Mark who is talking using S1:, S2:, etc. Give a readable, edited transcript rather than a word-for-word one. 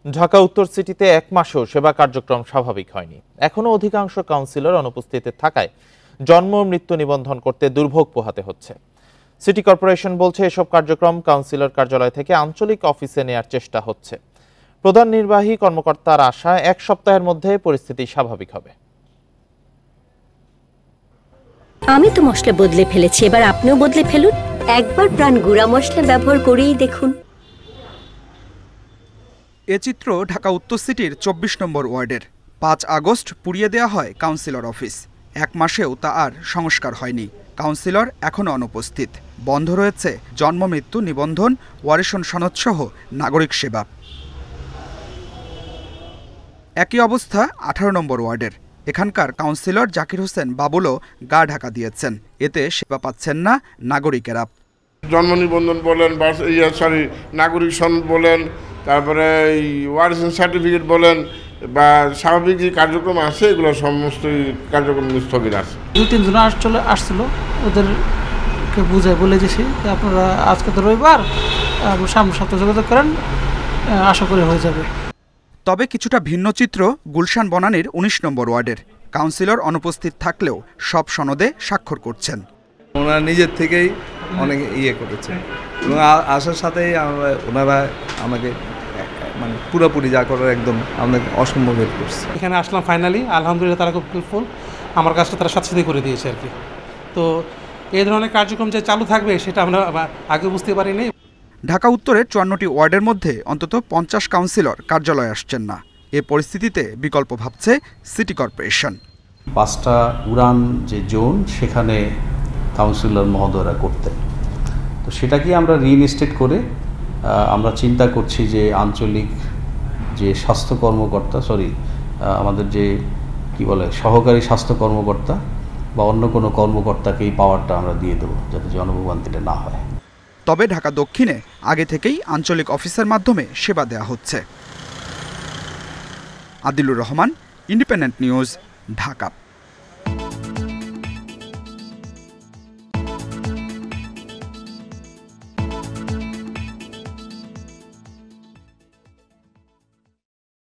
S1: ঢাকা উত্তর সিটিতে 1 মাসেও সেবা কার্যক্রম স্বাভাবিক হয়নি। এখনো অধিকাংশ কাউন্সিলর অনুপস্থিত থাকায় জন্ম মৃত্যু নিবন্ধন করতে দুর্ভোগ পোহাতে হচ্ছে। সিটি কর্পোরেশন বলছে এসব কার্যক্রম কাউন্সিলর কার্যালয় থেকে আঞ্চলিক অফিসে নেয়ার চেষ্টা হচ্ছে। প্রধান নির্বাহী কর্মকর্তার আশা 1 সপ্তাহের মধ্যে পরিস্থিতি স্বাভাবিক হবে।
S2: আমি তো মশলা বদলে ফেলেছি, এবার আপনিও বদলে ফেলুন। একবার প্রাণ গুঁড়া মশলা ব্যবহার করেই দেখুন।
S3: এ চিত্র ঢাকা উত্তর সিটির 24 নম্বর ওয়ার্ডের। 5 আগস্ট পুড়িয়ে দেওয়া হয় কাউন্সিলর অফিস। 1 মাসেও তা আর সংস্কার হয়নি। কাউন্সিলর এখনও অনুপস্থিত। বন্ধ রয়েছে জন্ম মৃত্যু নিবন্ধন, ওয়ারিশন সনদসহ নাগরিক সেবা। একই অবস্থা 18 নম্বর ওয়ার্ডের। এখানকার কাউন্সিলর জাকির হোসেন বাবুলও গা ঢাকা দিয়েছেন। এতে সেবা পাচ্ছেন না নাগরিকেরা।
S4: জন্ম নিবন্ধন বলেন বা নাগরিক সনদ বলেন, তারপরে এই ওয়ারিশন সার্টিফিকেট বলেন বা স্বাভাবিক যে কার্যক্রম আছে এগুলো সমস্ত কার্যক্রম স্থগিত আছে।
S5: 2-3 জন আসছিল, ওদেরকে বুঝাই বলে দিয়েছি যে আপনারা আজকে তো রবিবার, সামনের সপ্তাহে যোগাযোগ করেন, আশা করি হয়ে যাবে।
S3: তবে কিছুটা ভিন্ন চিত্র গুলশান বনানীর 19 নম্বর ওয়ার্ডের। কাউন্সিলর অনুপস্থিত থাকলেও সব সনদে স্বাক্ষর করছেন।
S6: ওনারা নিজের থেকেই অনেক করেছেন এবং আসার সাথেই ওনারা আমাকে মানে পুরোপুরি যা করার একদম আমাকে অসম্ভব হেল্প করছে।
S5: এখানে আসলাম ফাইনালি, আলহামদুলিল্লাহ তারা খুব হেল্পফুল। আমার কাজটা তারা সাথে করে দিয়েছে আর কি। তো এই ধরনের কার্যক্রম যে চালু থাকবে সেটা আমরা আগে বুঝতে পারিনি।
S3: ঢাকা উত্তরের 54টি ওয়ার্ডের মধ্যে অন্তত 50 কাউন্সিলর কার্যালয়ে আসছেন না। এ পরিস্থিতিতে বিকল্প ভাবছে সিটি কর্পোরেশন।
S7: 5টা উড়ান যে জোন সেখানে কাউন্সিলর মহোদয়রা করতেন, তো সেটাকে আমরা রিইনস্টেট করে আমরা চিন্তা করছি যে আঞ্চলিক যে স্বাস্থ্য কর্মকর্তা আমাদের যে সহকারী স্বাস্থ্য কর্মকর্তা বা অন্য কোনো কর্মকর্তাকে এই পাওয়ারটা আমরা দিয়ে দেবো, যাতে জনভোগান্তিটা না হয়।
S3: তবে ঢাকা দক্ষিণে আগে থেকেই আঞ্চলিক অফিসের মাধ্যমে সেবা দেওয়া হচ্ছে। Adilur Rahman, independent news, Dhaka.